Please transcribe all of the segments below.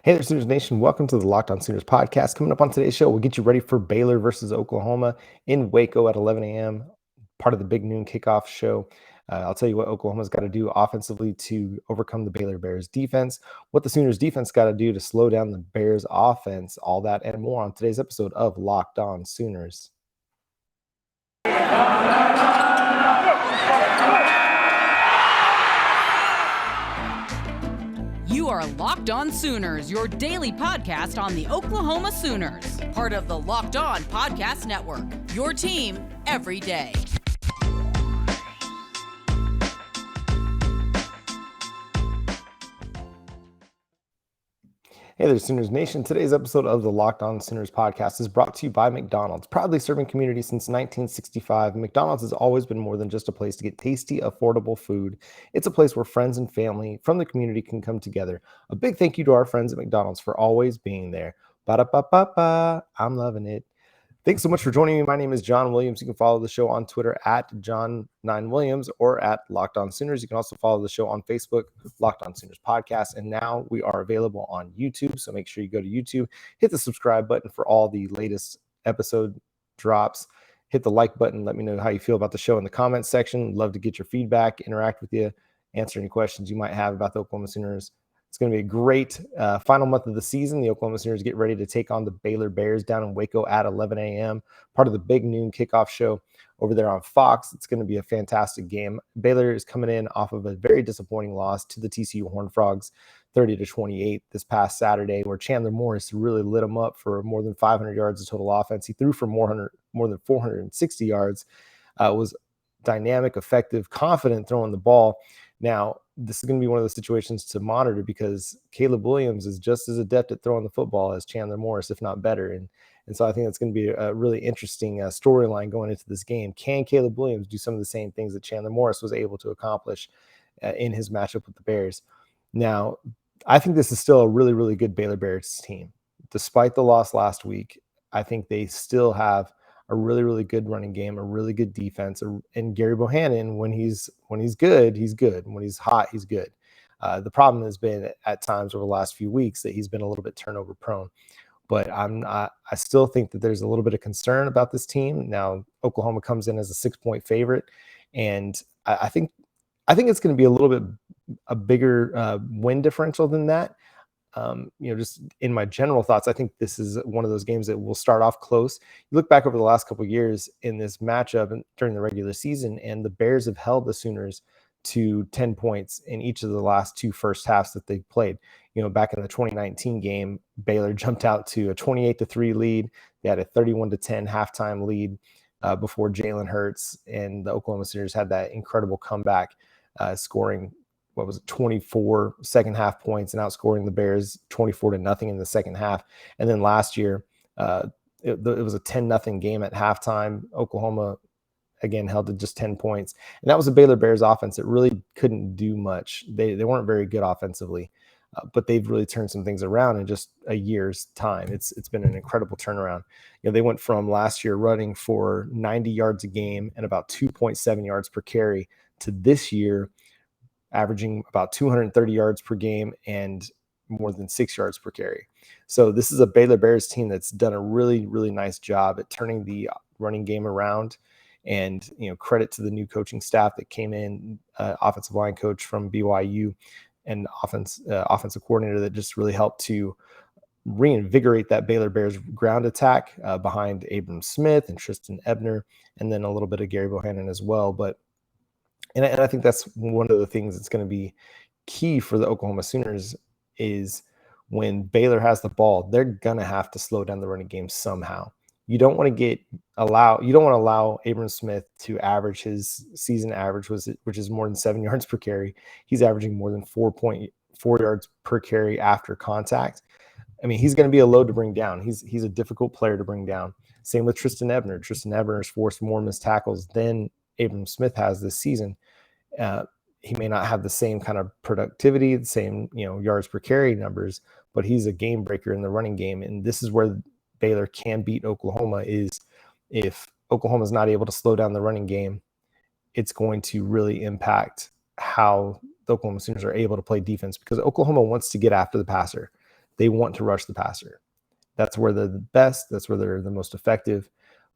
Hey there, Sooners Nation. Welcome to the Locked On Sooners podcast. Coming up on today's show, we'll get you ready for Baylor versus Oklahoma in Waco at 11 a.m., part of the big noon kickoff show. I'll tell you what Oklahoma's got to do offensively to overcome the Baylor Bears defense, what the Sooners defense got to do to slow down the Bears offense, all that and more on today's episode of Locked On Sooners. You are Locked On Sooners, your daily podcast on the Oklahoma Sooners, part of the Locked On Podcast Network, your team every day. Hey there, Sooners Nation. Today's episode of the Locked On Sooners podcast is brought to you by McDonald's. Proudly serving community since 1965, McDonald's has always been more than just a place to get tasty, affordable food. It's a place where friends and family from the community can come together. A big thank you to our friends at McDonald's for always being there. Ba-da-ba-ba-ba. I'm loving it. Thanks so much for joining me. My name is John Williams. You can follow the show on Twitter at John9Williams or at Locked On Sooners. You can also follow the show on Facebook, Locked On Sooners Podcast. And now we are available on YouTube. So make sure you go to YouTube, hit the subscribe button for all the latest episode drops. Hit the like button. Let me know how you feel about the show in the comments section. Love to get your feedback, interact with you, answer any questions you might have about the Oklahoma Sooners. It's going to be a great final month of the season. The Oklahoma Sooners get ready to take on the Baylor Bears down in Waco at 11 a.m., part of the big noon kickoff show over there on Fox. It's going to be a fantastic game. Baylor is coming in off of a very disappointing loss to the TCU Horned Frogs, 30-28 this past Saturday, where Chandler Morris really lit them up for more than 500 yards of total offense. He threw for more than 460 yards. Was dynamic, effective, confident throwing the ball. Now, this is going to be one of those situations to monitor because Caleb Williams is just as adept at throwing the football as Chandler Morris, if not better. And so I think that's going to be a really interesting storyline going into this game. Can Caleb Williams do some of the same things that Chandler Morris was able to accomplish in his matchup with the Bears? Now, I think this is still a really, really good Baylor Bears team. Despite the loss last week, I think they still have a really, really good running game, a really good defense, and Gerry Bohanon, when he's good, he's good. When he's hot, he's good. The problem has been at times over the last few weeks that he's been a little bit turnover prone. But I still think that there's a little bit of concern about this team. Now, Oklahoma comes in as a 6-point favorite, and I think it's going to be a little bit a bigger win differential than that. Just in my general thoughts, I think this is one of those games that will start off close. You look back over the last couple of years in this matchup and during the regular season, and the Bears have held the Sooners to 10 points in each of the last two first halves that they've played. Back in the 2019 game, Baylor jumped out to a 28-3 lead. They had a 31-10 halftime lead before Jalen Hurts, and the Oklahoma Sooners had that incredible comeback, scoring 24 second half points and outscoring the Bears 24-0 in the second half. And then last year, it was a 10-0 game at halftime. Oklahoma again held to just 10 points. And that was a Baylor Bears offense that really couldn't do much. They weren't very good offensively, but they've really turned some things around in just a year's time. It's been an incredible turnaround. They went from last year running for 90 yards a game and about 2.7 yards per carry to this year averaging about 230 yards per game and more than 6 yards per carry. So this is a Baylor Bears team that's done a really, really nice job at turning the running game around. And, credit to the new coaching staff that came in, offensive line coach from BYU and offensive coordinator that just really helped to reinvigorate that Baylor Bears ground attack behind Abram Smith and Tristan Ebner, and then a little bit of Gerry Bohanon as well. And I think that's one of the things that's going to be key for the Oklahoma Sooners is when Baylor has the ball, they're going to have to slow down the running game somehow. You don't want to allow Abram Smith to average his season average, which is more than 7 yards per carry. He's averaging more than 4.4 yards per carry after contact. I mean, he's going to be a load to bring down. He's a difficult player to bring down. Same with Tristan Ebner. Tristan Ebner has forced more missed tackles than Abram Smith has this season. He may not have the same kind of productivity, the same yards per carry numbers, but he's a game breaker in the running game. And this is where Baylor can beat Oklahoma, is if Oklahoma is not able to slow down the running game, it's going to really impact how the Oklahoma Sooners are able to play defense, because Oklahoma wants to get after the passer. they want to rush the passer. That's where they're the best. That's where they're the most effective.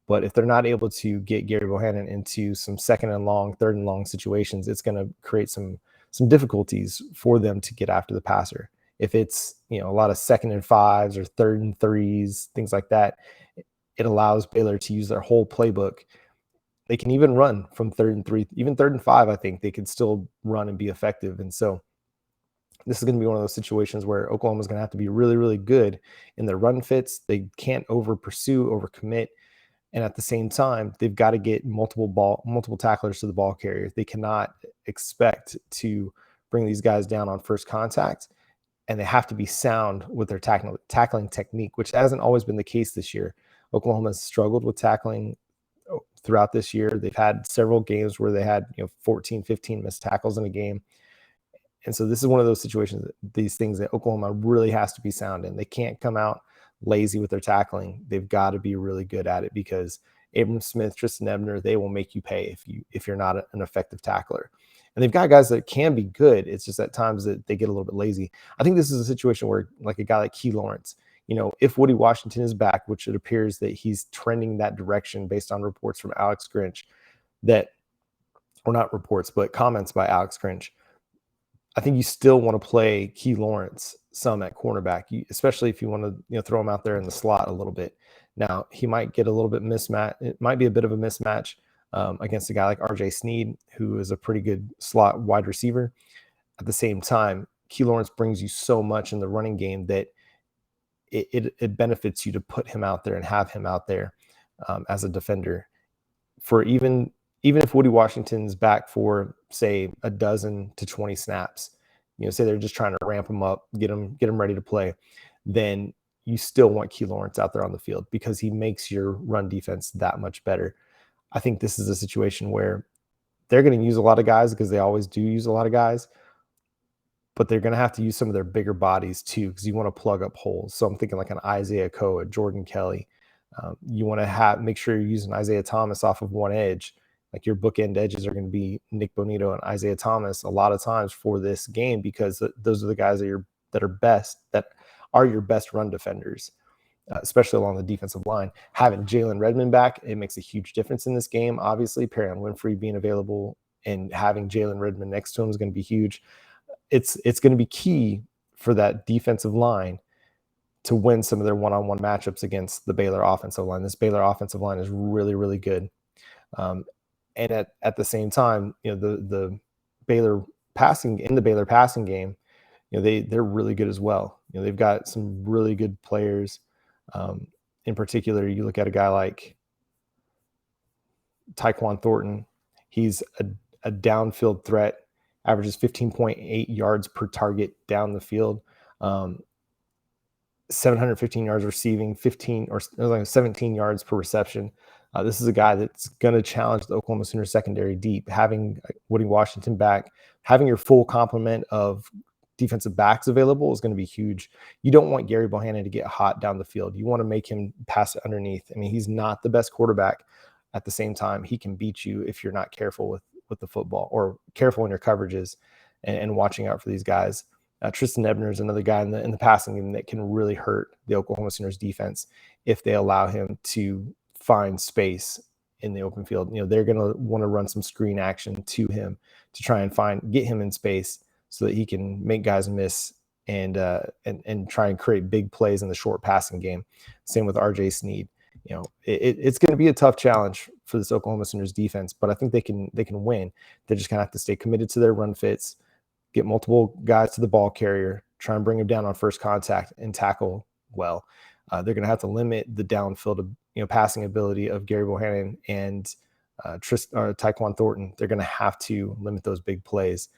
But if they're not able to get Gerry Bohanon into some second and long, third and long situations, it's going to create some difficulties for them to get after the passer. If it's, a lot of second and fives or third and threes, things like that, it allows Baylor to use their whole playbook. They can even run from third and three, even third and five. I think they can still run and be effective. And so this is going to be one of those situations where Oklahoma's going to have to be really, really good in their run fits. They can't over pursue, over commit. And at the same time, they've got to get multiple tacklers to the ball carrier. They cannot expect to bring these guys down on first contact, and they have to be sound with their tackling technique, which hasn't always been the case this year. Oklahoma has struggled with tackling throughout this year. They've had several games where they had 14, 15 missed tackles in a game. And so this is one of those situations, these things that Oklahoma really has to be sound in. They can't come out lazy with their tackling. They've got to be really good at it, because Abram Smith, Tristan Ebner, they will make you pay if you're not an effective tackler. And they've got guys that can be good. It's just at times that they get a little bit lazy. I think this is a situation where, like a guy like Key Lawrence, if Woody Washington is back, which it appears that he's trending that direction based on reports from Alex Grinch, or not reports, but comments by Alex Grinch, I think you still want to play Key Lawrence some at cornerback, especially if you want to throw him out there in the slot a little bit. Now, he might get a little bit mismatch. It might be a bit of a mismatch against a guy like R.J. Sneed, who is a pretty good slot wide receiver. At the same time, Key Lawrence brings you so much in the running game that it benefits you to put him out there and have him out there as a defender. For even if Woody Washington's back for, say, 12 to 20 snaps, say they're just trying to ramp him up, get him ready to play, then you still want Key Lawrence out there on the field, because he makes your run defense that much better. I think this is a situation where they're going to use a lot of guys, because they always do use a lot of guys, but they're going to have to use some of their bigger bodies too, because you want to plug up holes. So I'm thinking like an Isaiah Coe, a Jordan Kelly. You want to make sure you're using Isaiah Thomas off of one edge. Like your bookend edges are going to be Nick Bonito and Isaiah Thomas a lot of times for this game, because those are the guys that are your best run defenders, especially along the defensive line. Having Jalen Redmond back, it makes a huge difference in this game. Obviously, Perrion Winfrey being available and having Jalen Redmond next to him is going to be huge. It's going to be key for that defensive line to win some of their one-on-one matchups against the Baylor offensive line. This Baylor offensive line is really, really good. And at the same time, the Baylor passing game, they're really good as well. They've got some really good players. In particular, you look at a guy like Tyquan Thornton. He's a downfield threat, averages 15.8 yards per target down the field, 715 yards receiving, 17 yards per reception. This is a guy that's going to challenge the Oklahoma Sooners secondary deep. Having Woody Washington back, having your full complement of defensive backs available is going to be huge. You don't want Gerry Bohanon to get hot down the field. You want to make him pass it underneath. I mean, he's not the best quarterback. At the same time, he can beat you if you're not careful with the football, or careful in your coverages and watching out for these guys. Tristan Ebner is another guy in the passing game that can really hurt the Oklahoma Sooners defense if they allow him to find space in the open field. They're going to want to run some screen action to him to try and get him in space so that he can make guys miss and try and create big plays in the short passing game. Same with R.J. Sneed. It's going to be a tough challenge for this Oklahoma Sooners defense, but I think they can win. They just kind of have to stay committed to their run fits, get multiple guys to the ball carrier, try and bring him down on first contact, and tackle well. They're going to have to limit the downfield passing ability of Gerry Bohanon and Tyquan Thornton. They're going to have to limit those big plays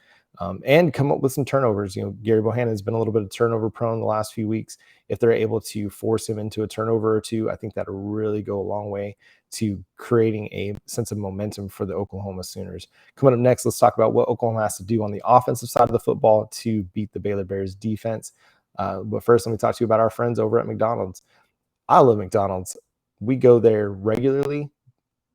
and come up with some turnovers. Gerry Bohanon has been a little bit of turnover prone the last few weeks. If they're able to force him into a turnover or two, I think that'll really go a long way to creating a sense of momentum for the Oklahoma Sooners. Coming up next, let's talk about what Oklahoma has to do on the offensive side of the football to beat the Baylor Bears defense. But first, let me talk to you about our friends over at McDonald's. I love McDonald's. We go there regularly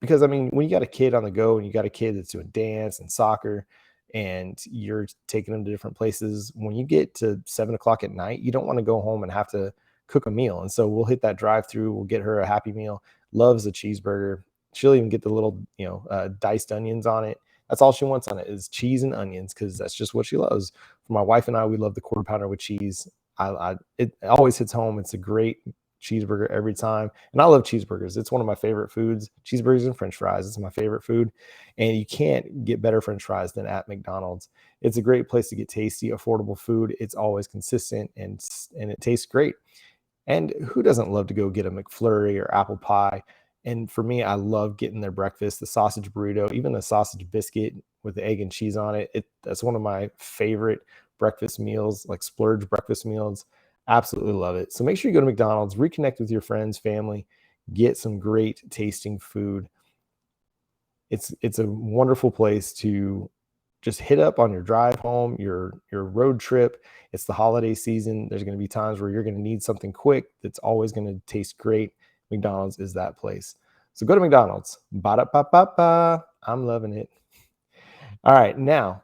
because, when you got a kid on the go and you got a kid that's doing dance and soccer, and you're taking them to different places. When you get to 7 o'clock at night, you don't want to go home and have to cook a meal. And so we'll hit that drive-through. We'll get her a Happy Meal. Loves a cheeseburger. She'll even get the little, diced onions on it. That's all she wants on it is cheese and onions, because that's just what she loves. For my wife and I, we love the quarter pounder with cheese. It always hits home. It's a great cheeseburger every time. And I love cheeseburgers. It's one of my favorite foods. Cheeseburgers and French fries. It's my favorite food. And you can't get better French fries than at McDonald's. It's a great place to get tasty, affordable food. It's always consistent and it tastes great. And who doesn't love to go get a McFlurry or apple pie? And for me, I love getting their breakfast, the sausage burrito, even the sausage biscuit with the egg and cheese on it. That's one of my favorite breakfast meals, like splurge breakfast meals. Absolutely love it. So make sure you go to McDonald's, reconnect with your friends, family, get some great tasting food. It's a wonderful place to just hit up on your drive home, your road trip. It's the holiday season. There's going to be times where you're going to need something quick that's always going to taste great. McDonald's is that place. So go to McDonald's. Ba-da-ba-ba-ba. I'm loving it. All right, now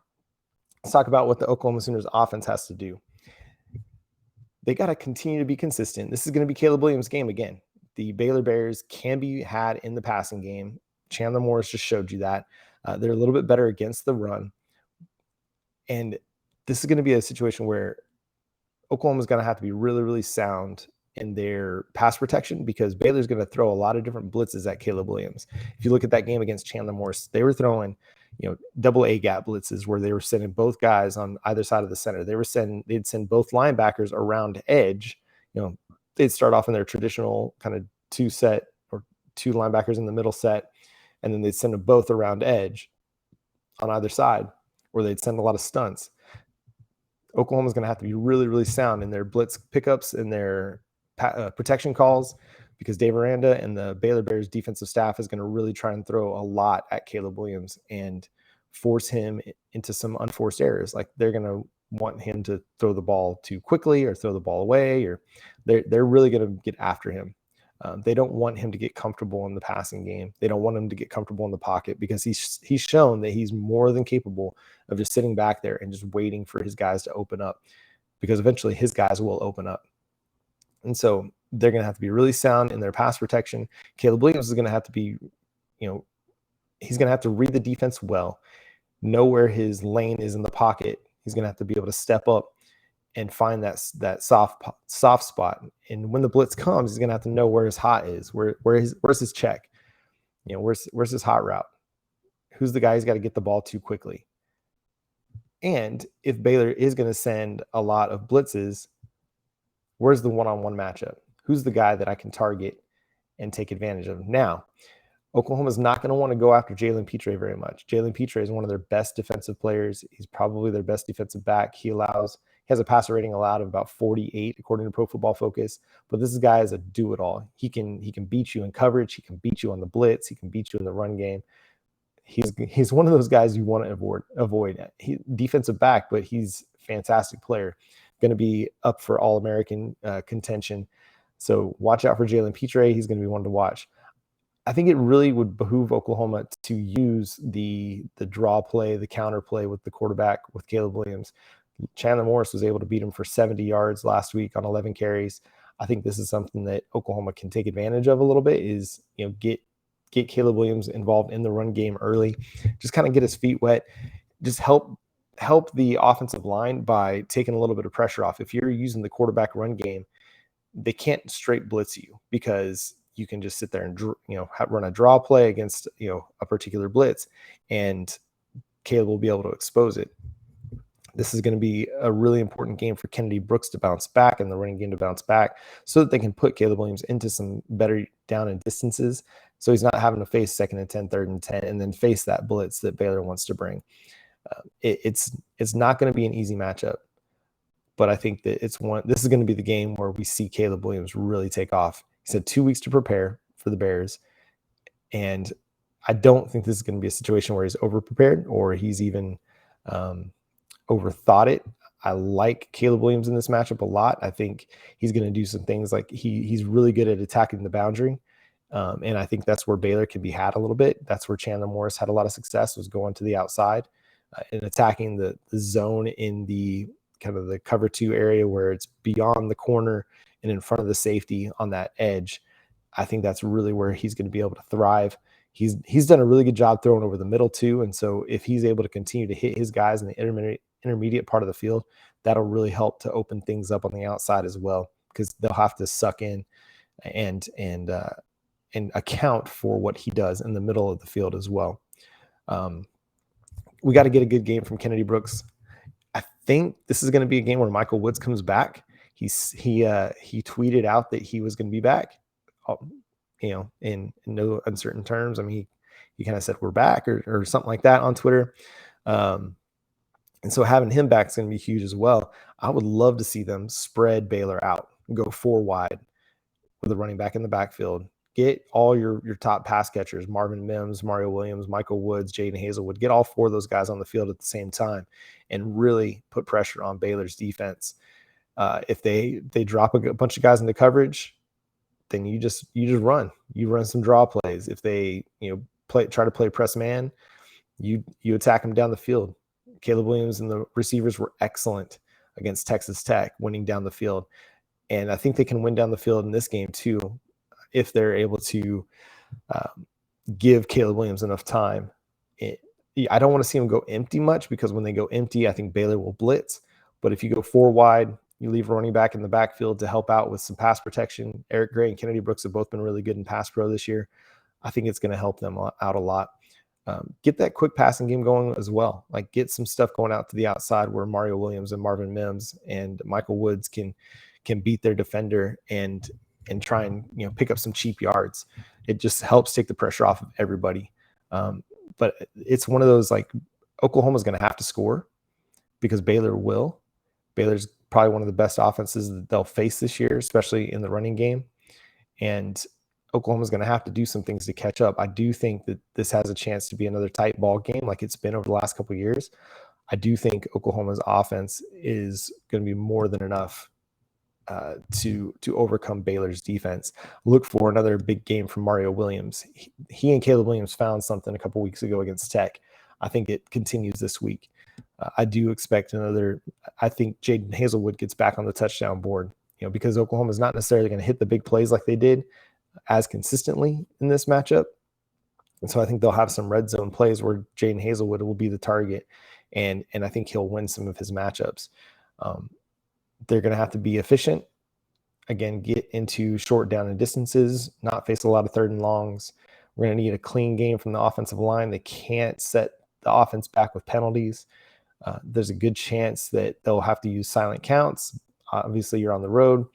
let's talk about what the Oklahoma Sooners offense has to do. They got to continue to be consistent. This is going to be Caleb Williams' game again. The Baylor Bears can be had in the passing game. Chandler Morris just showed you that. They're a little bit better against the run. And this is going to be a situation where Oklahoma is going to have to be really, really sound in their pass protection, because Baylor's going to throw a lot of different blitzes at Caleb Williams. If you look at that game against Chandler Morris, they were throwing, double A gap blitzes where they were sending both guys on either side of the center. They'd send both linebackers around edge. They'd start off in their traditional kind of two linebackers in the middle set, and then they'd send them both around edge on either side, where they'd send a lot of stunts. Oklahoma's going to have to be really, really sound in their blitz pickups and their protection calls, because Dave Aranda and the Baylor Bears defensive staff is going to really try and throw a lot at Caleb Williams and force him into some unforced errors. Like they're going to want him to throw the ball too quickly or throw the ball away, or they're really going to get after him. They don't want him to get comfortable in the passing game. They don't want him to get comfortable in the pocket, because he's shown that he's more than capable of just sitting back there and just waiting for his guys to open up, because eventually his guys will open up. And so they're going to have to be really sound in their pass protection. Caleb Williams is going to have to be, he's going to have to read the defense well, know where his lane is in the pocket. He's going to have to be able to step up and find that soft spot. And when the blitz comes, he's going to have to know where his hot is, where's his check, where's his hot route, who's the guy he's got to get the ball to quickly. And if Baylor is going to send a lot of blitzes, where's the one-on-one matchup? Who's the guy that I can target and take advantage of? Now, Oklahoma's not going to want to go after Jalen Petre very much. Jalen Petre is one of their best defensive players. He's probably their best defensive back. He has a passer rating allowed of about 48, according to Pro Football Focus. But this guy is a do-it-all. He can beat you in coverage. He can beat you on the blitz. He can beat you in the run game. He's one of those guys you want to avoid. He defensive back, but he's a fantastic player. Going to be up for All-American contention. So watch out for Jalen Petre. He's going to be one to watch. I think it really would behoove Oklahoma to use the draw play, the counter play with the quarterback, with Caleb Williams. Chandler Morris was able to beat him for 70 yards last week on 11 carries. I think this is something that Oklahoma can take advantage of a little bit, is, get Caleb Williams involved in the run game early, just kind of get his feet wet, just help the offensive line by taking a little bit of pressure off. If you're using the quarterback run game, they can't straight blitz you, because you can just sit there and run a draw play against a particular blitz, and Caleb will be able to expose it. This is going to be a really important game for Kennedy Brooks to bounce back, and the running game to bounce back, so that they can put Caleb Williams into some better down and distances, so he's not having to face 2nd and 10, 3rd and 10, and then face that blitz that Baylor wants to bring. It's not going to be an easy matchup, but I think that this is going to be the game where we see Caleb Williams really take off. He said 2 weeks to prepare for the Bears, and I don't think this is going to be a situation where he's over-prepared or he's even overthought it. I like Caleb Williams in this matchup a lot. I think he's going to do some things, like he's really good at attacking the boundary, and I think that's where Baylor can be had a little bit. That's where Chandler Morris had a lot of success, was going to the outside. and attacking the zone in the kind of the cover 2 area where it's beyond the corner and in front of the safety on that edge. I think that's really where he's going to be able to thrive. He's done a really good job throwing over the middle too. And so if he's able to continue to hit his guys in the intermediate part of the field, that'll really help to open things up on the outside as well, because they'll have to suck in and account for what he does in the middle of the field as well. We got to get a good game from Kennedy Brooks. I think this is going to be a game where Michael Woods comes back. He tweeted out that he was going to be back, in no uncertain terms. I mean, he kind of said we're back or something like that on Twitter. And so having him back is going to be huge as well. I would love to see them spread Baylor out, go 4 wide with a running back in the backfield. Get all your top pass catchers, Marvin Mims, Mario Williams, Michael Woods, Jaden Hazelwood. Get all 4 of those guys on the field at the same time and really put pressure on Baylor's defense. If they drop a bunch of guys into coverage, then you just run. You run some draw plays. If they try to play press man, you attack them down the field. Caleb Williams and the receivers were excellent against Texas Tech, winning down the field. And I think they can win down the field in this game too, if they're able to give Caleb Williams enough time. I don't want to see him go empty much, because when they go empty, I think Baylor will blitz. But if you go 4 wide, you leave a running back in the backfield to help out with some pass protection. Eric Gray and Kennedy Brooks have both been really good in pass pro this year. I think it's going to help them out a lot. Get that quick passing game going as well. Like, get some stuff going out to the outside where Mario Williams and Marvin Mims and Michael Woods can beat their defender and try and pick up some cheap yards. It just helps take the pressure off of everybody. But it's one of those, like, Oklahoma's going to have to score because Baylor will. Baylor's probably one of the best offenses that they'll face this year, especially in the running game. And Oklahoma's going to have to do some things to catch up. I do think that this has a chance to be another tight ball game like it's been over the last couple of years. I do think Oklahoma's offense is going to be more than enough to overcome Baylor's defense. Look for another big game from Mario Williams. He and Caleb Williams found something a couple weeks ago against Tech. I think it continues this week. I do expect another. I think Jaden Hazelwood gets back on the touchdown board, because Oklahoma is not necessarily going to hit the big plays like they did as consistently in this matchup. And so I think they'll have some red zone plays where Jaden Hazelwood will be the target. And I think he'll win some of his matchups. They're going to have to be efficient. Again, get into short down and distances, not face a lot of 3rd and longs. We're going to need a clean game from the offensive line. They can't set the offense back with penalties. There's a good chance that they'll have to use silent counts. Obviously, you're on the road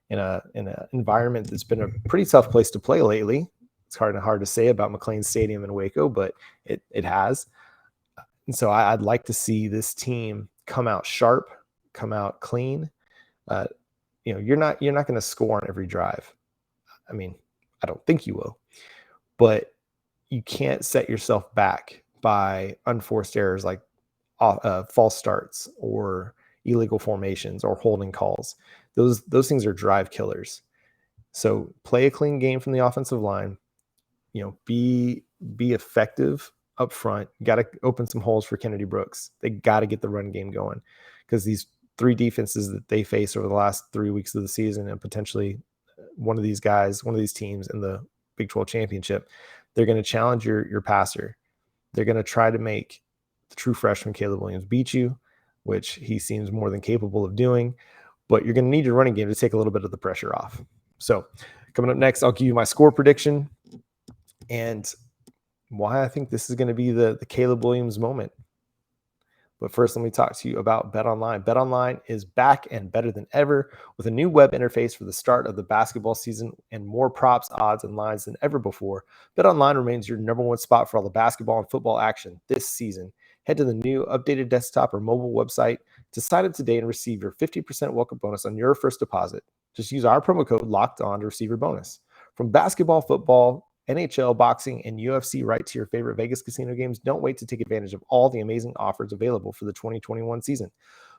in an environment that's been a pretty tough place to play lately. It's hard to say about McLean Stadium in Waco, but it has. And so I'd like to see this team come out sharp, come out clean. You're not going to score on every drive. I mean, I don't think you will, but you can't set yourself back by unforced errors like false starts or illegal formations or holding calls. Those things are drive killers. So play a clean game from the offensive line. Be effective up front. Got to open some holes for Kennedy Brooks. They got to get the run game going, because these 3 defenses that they face over the last 3 weeks of the season, and potentially one of these teams in the Big 12 championship, they're going to challenge your passer. They're going to try to make the true freshman Caleb Williams beat you, which he seems more than capable of doing. But you're going to need your running game to take a little bit of the pressure off. So coming up next, I'll give you my score prediction and why I think this is going to be the Caleb Williams moment. But first, let me talk to you about BetOnline. BetOnline is back and better than ever with a new web interface for the start of the basketball season and more props, odds, and lines than ever before. BetOnline remains your number one spot for all the basketball and football action this season. Head to the new updated desktop or mobile website to sign up today and receive your 50% welcome bonus on your first deposit. Just use our promo code LOCKEDON to receive your bonus. From basketball, football, NHL, boxing, and UFC right to your favorite Vegas casino games, don't wait to take advantage of all the amazing offers available for the 2021 season.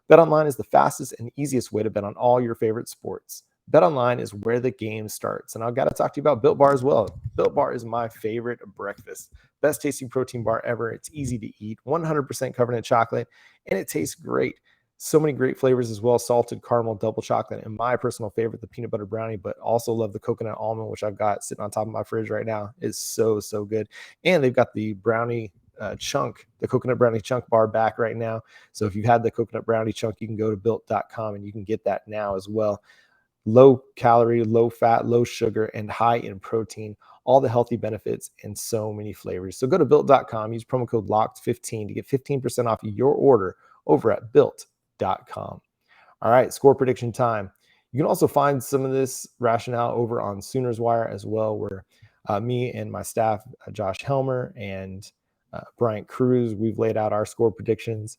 BetOnline is the fastest and easiest way to bet on all your favorite sports. BetOnline is where the game starts. And I've got to talk to you about Built Bar as well. Built Bar is my favorite breakfast. Best tasting protein bar ever. It's easy to eat, 100% covered in chocolate, and it tastes great. So many great flavors as well: salted caramel, double chocolate, and my personal favorite, the peanut butter brownie, but also love the coconut almond, which I've got sitting on top of my fridge right now. It's so good. And they've got the brownie chunk, the coconut brownie chunk bar back right now. So if you've had the coconut brownie chunk, you can go to built.com and you can get that now as well. Low calorie, low fat, low sugar, and high in protein, all the healthy benefits and so many flavors. So go to built.com, use promo code LOCKED15 to get 15% off your order over at built.com. All right, score prediction time. You can also find some of this rationale over on Sooners Wire as well, where me and my staff, Josh Helmer and Bryant Cruz, we've laid out our score predictions.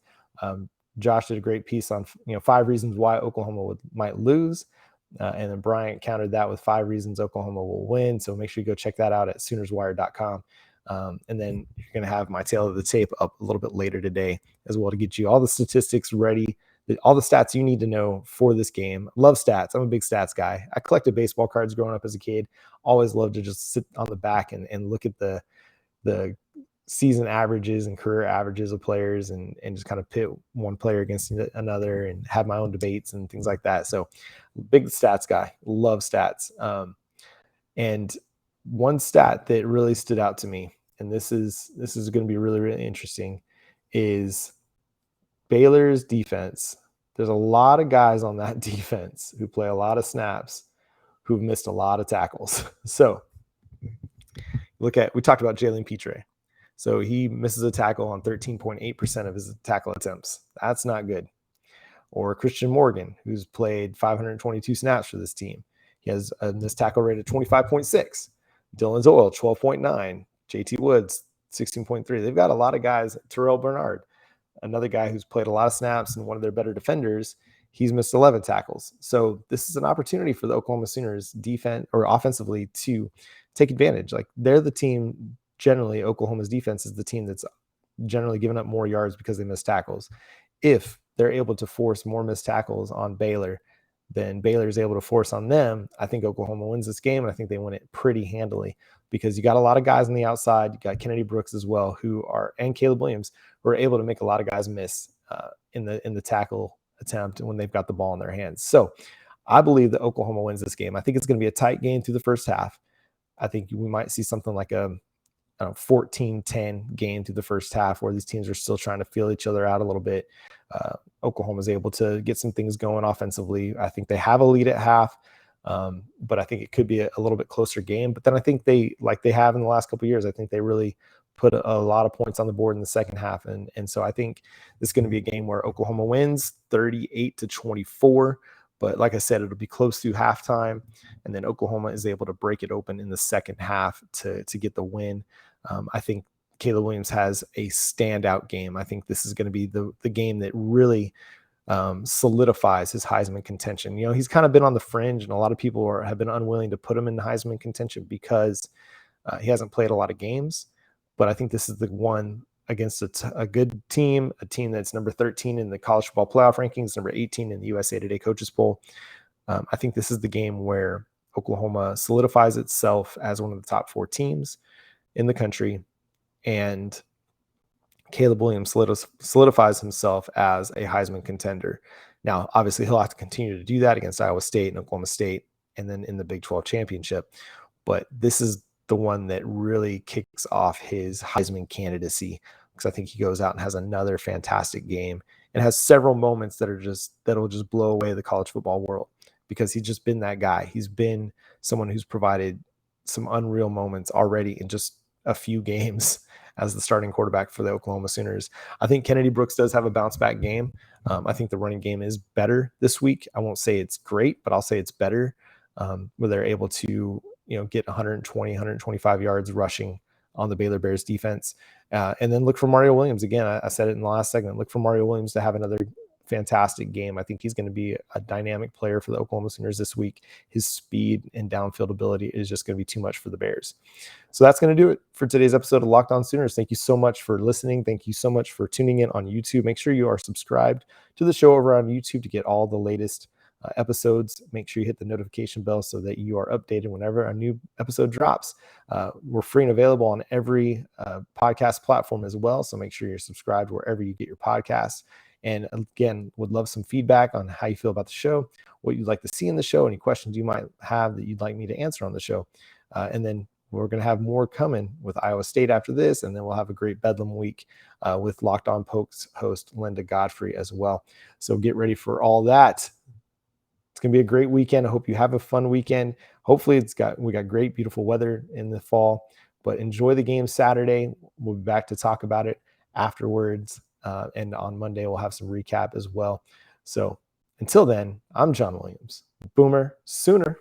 Josh did a great piece on 5 reasons why Oklahoma might lose. And then Bryant countered that with 5 reasons Oklahoma will win. So make sure you go check that out at SoonersWire.com. And then you're going to have my tail of the tape up a little bit later today as well to get you all the statistics ready, all the stats you need to know for this game. Love stats. I'm a big stats guy. I collected baseball cards growing up as a kid. Always loved to just sit on the back and look at the season averages and career averages of players and just kind of pit one player against another and have my own debates and things like that. So big stats guy, love stats. And one stat that really stood out to me, and this is going to be really, really interesting, is Baylor's defense. There's a lot of guys on that defense who play a lot of snaps who've missed a lot of tackles. So we talked about Jalen Petre. So he misses a tackle on 13.8% of his tackle attempts. That's not good. Or Christian Morgan, who's played 522 snaps for this team. He has a missed tackle rate of 25.6. Dylan Doyle, 12.9. JT Woods, 16.3. They've got a lot of guys. Terrell Bernard, another guy who's played a lot of snaps and one of their better defenders, he's missed 11 tackles. So this is an opportunity for the Oklahoma Sooners defense or offensively to take advantage. Like, they're the team. Generally, Oklahoma's defense is the team that's generally given up more yards because they miss tackles. If they're able to force more missed tackles on Baylor than Baylor is able to force on them, I think Oklahoma wins this game, and I think they win it pretty handily because you got a lot of guys on the outside. You got Kennedy Brooks as well, and Caleb Williams, who are able to make a lot of guys miss in the tackle attempt when they've got the ball in their hands. So I believe that Oklahoma wins this game. I think it's going to be a tight game through the first half. I think we might see something like a 14-10 game through the first half where these teams are still trying to feel each other out a little bit. Oklahoma's able to get some things going offensively. I think they have a lead at half, but I think it could be a little bit closer game. But then I think they have in the last couple of years, I think they really put a lot of points on the board in the second half. And so I think this is going to be a game where Oklahoma wins 38-24. But like I said, it'll be close through halftime, and then Oklahoma is able to break it open in the second half to get the win. I think Caleb Williams has a standout game. I think this is going to be the game that really solidifies his Heisman contention. He's kind of been on the fringe, and a lot of people have been unwilling to put him in the Heisman contention because he hasn't played a lot of games. But I think this is the one against a good team, a team that's number 13 in the college football playoff rankings, number 18 in the USA Today coaches poll. I think this is the game where Oklahoma solidifies itself as one of the top 4 teams in the country, and Caleb Williams solidifies himself as a Heisman contender. Now, obviously, he'll have to continue to do that against Iowa State and Oklahoma State, and then in the Big 12 championship. But this is the one that really kicks off his Heisman candidacy, because I think he goes out and has another fantastic game and has several moments that'll just blow away the college football world, because he's just been that guy. He's been someone who's provided some unreal moments already in just a few games as the starting quarterback for the Oklahoma Sooners. I think Kennedy Brooks does have a bounce back game. I think the running game is better this week. I won't say it's great, but I'll say it's better, where they're able to get 120, 125 yards rushing on the Baylor Bears defense. And then look for Mario Williams. Again, I said it in the last segment, look for Mario Williams to have another fantastic game. I think he's going to be a dynamic player for the Oklahoma Sooners this week. His speed and downfield ability is just going to be too much for the Bears. So that's going to do it for today's episode of Locked On Sooners. Thank you so much for listening. Thank you so much for tuning in on YouTube. Make sure you are subscribed to the show over on YouTube to get all the latest episodes. Make sure you hit the notification bell so that you are updated whenever a new episode drops. We're free and available on every podcast platform as well, so make sure you're subscribed wherever you get your podcasts. And again, would love some feedback on how you feel about the show, what you'd like to see in the show, any questions you might have that you'd like me to answer on the show. And then we're going to have more coming with Iowa State after this, and then we'll have a great Bedlam week with Locked On Pokes host Linda Godfrey as well. So get ready for all that. It's going to be a great weekend. I hope you have a fun weekend. Hopefully we got great, beautiful weather in the fall, but enjoy the game Saturday. We'll be back to talk about it afterwards. And on Monday, we'll have some recap as well. So until then, I'm John Williams. Boomer Sooner.